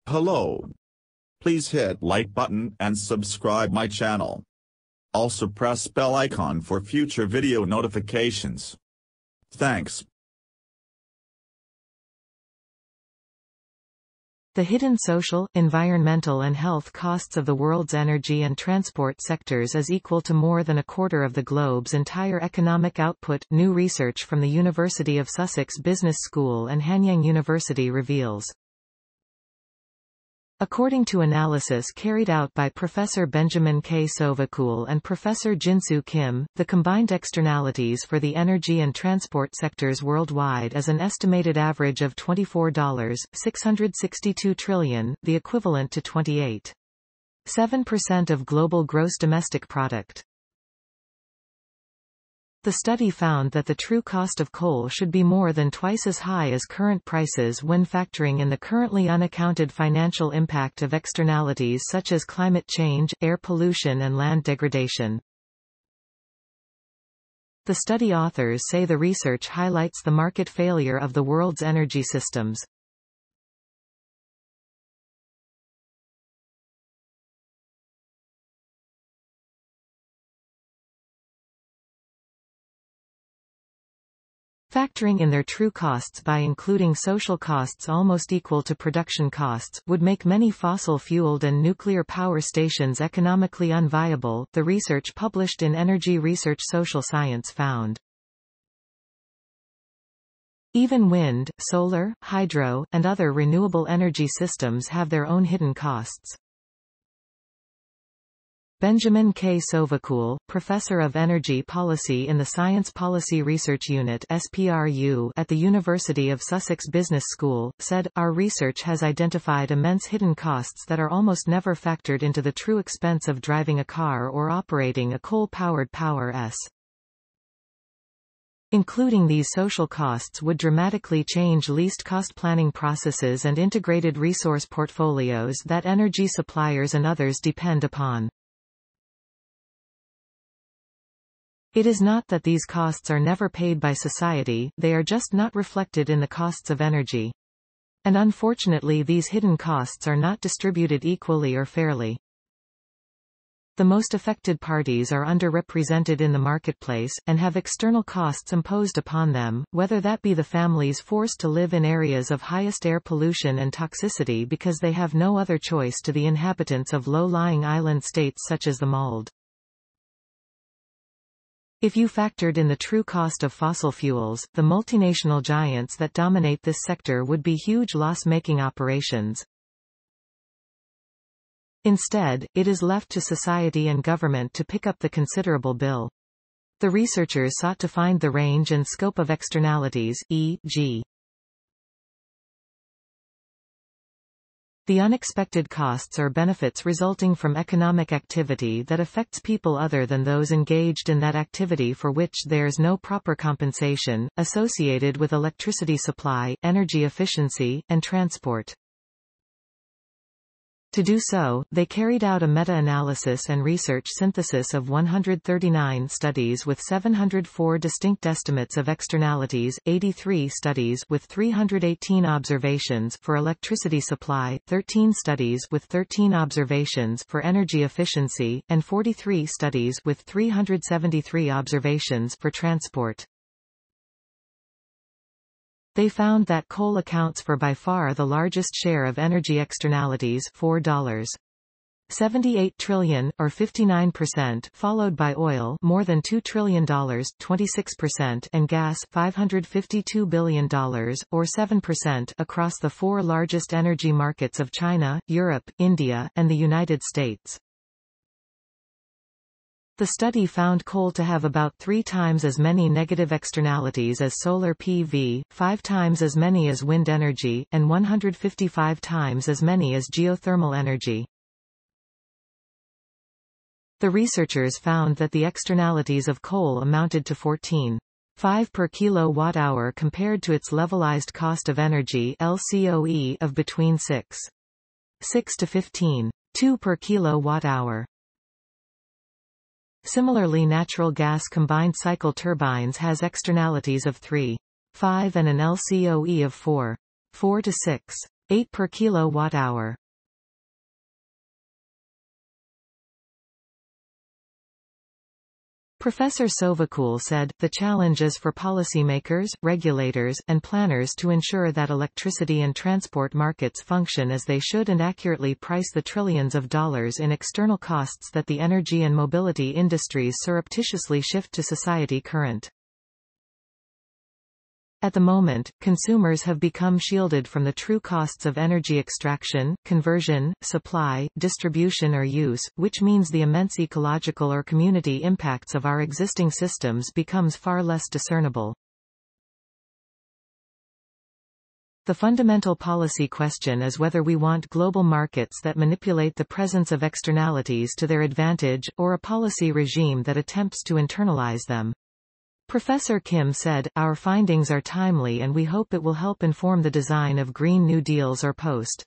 Hello. Please hit like button and subscribe my channel. Also press bell icon for future video notifications. Thanks. The hidden social, environmental and health costs of the world's energy and transport sectors is equal to more than a quarter of the globe's entire economic output, new research from the University of Sussex Business School and Hanyang University reveals. According to analysis carried out by Professor Benjamin K. Sovacool and Professor Jinsoo Kim, the combined externalities for the energy and transport sectors worldwide is an estimated average of $24.662 trillion, the equivalent to 28.7% of global gross domestic product. The study found that the true cost of coal should be more than twice as high as current prices when factoring in the currently unaccounted financial impact of externalities such as climate change, air pollution and land degradation. The study authors say the research highlights the market failure of the world's energy systems. Factoring in their true costs by including social costs almost equal to production costs, would make many fossil-fueled and nuclear power stations economically unviable, the research published in Energy Research Social Science found. Even wind, solar, hydro, and other renewable energy systems have their own hidden costs. Benjamin K. Sovacool, Professor of Energy Policy in the Science Policy Research Unit (SPRU) at the University of Sussex Business School, said, "Our research has identified immense hidden costs that are almost never factored into the true expense of driving a car or operating a coal-powered power S. Including these social costs would dramatically change least-cost planning processes and integrated resource portfolios that energy suppliers and others depend upon." It is not that these costs are never paid by society, they are just not reflected in the costs of energy. And unfortunately these hidden costs are not distributed equally or fairly. The most affected parties are underrepresented in the marketplace, and have external costs imposed upon them, whether that be the families forced to live in areas of highest air pollution and toxicity because they have no other choice to the inhabitants of low-lying island states such as the Maldives. If you factored in the true cost of fossil fuels, the multinational giants that dominate this sector would be huge loss-making operations. Instead, it is left to society and government to pick up the considerable bill. The researchers sought to find the range and scope of externalities, e.g. the unexpected costs or benefits resulting from economic activity that affects people other than those engaged in that activity for which there is no proper compensation, associated with electricity supply, energy efficiency, and transport. To do so, they carried out a meta-analysis and research synthesis of 139 studies with 704 distinct estimates of externalities, 83 studies with 318 observations for electricity supply, 13 studies with 13 observations for energy efficiency, and 43 studies with 373 observations for transport. They found that coal accounts for by far the largest share of energy externalities, $4.78 trillion, or 59%, followed by oil, more than $2 trillion, 26%, and gas, $552 billion, or 7%, across the four largest energy markets of China, Europe, India, and the United States. The study found coal to have about 3 times as many negative externalities as solar PV, 5 times as many as wind energy, and 155 times as many as geothermal energy. The researchers found that the externalities of coal amounted to 14.5 per kilowatt-hour compared to its levelized cost of energy (LCOE) of between 6.6 to 15.2 per kilowatt-hour. Similarly, natural gas combined cycle turbines has externalities of 3.5 and an LCOE of 4 to 6. 8 per kilowatt-hour. Professor Sovacool said, the challenge is for policymakers, regulators, and planners to ensure that electricity and transport markets function as they should and accurately price the trillions of dollars in external costs that the energy and mobility industries surreptitiously shift to society current. At the moment, consumers have become shielded from the true costs of energy extraction, conversion, supply, distribution or use, which means the immense ecological or community impacts of our existing systems becomes far less discernible. The fundamental policy question is whether we want global markets that manipulate the presence of externalities to their advantage, or a policy regime that attempts to internalize them. Professor Kim said, our findings are timely and we hope it will help inform the design of Green New Deals or post.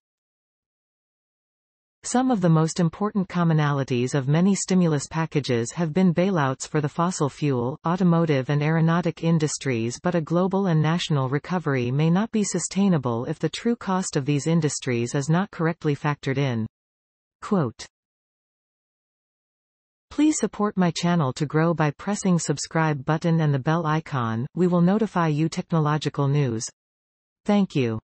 Some of the most important commonalities of many stimulus packages have been bailouts for the fossil fuel, automotive and aeronautic industries, but a global and national recovery may not be sustainable if the true cost of these industries is not correctly factored in. Quote, please support my channel to grow by pressing subscribe button and the bell icon. We will notify you technological news. Thank you.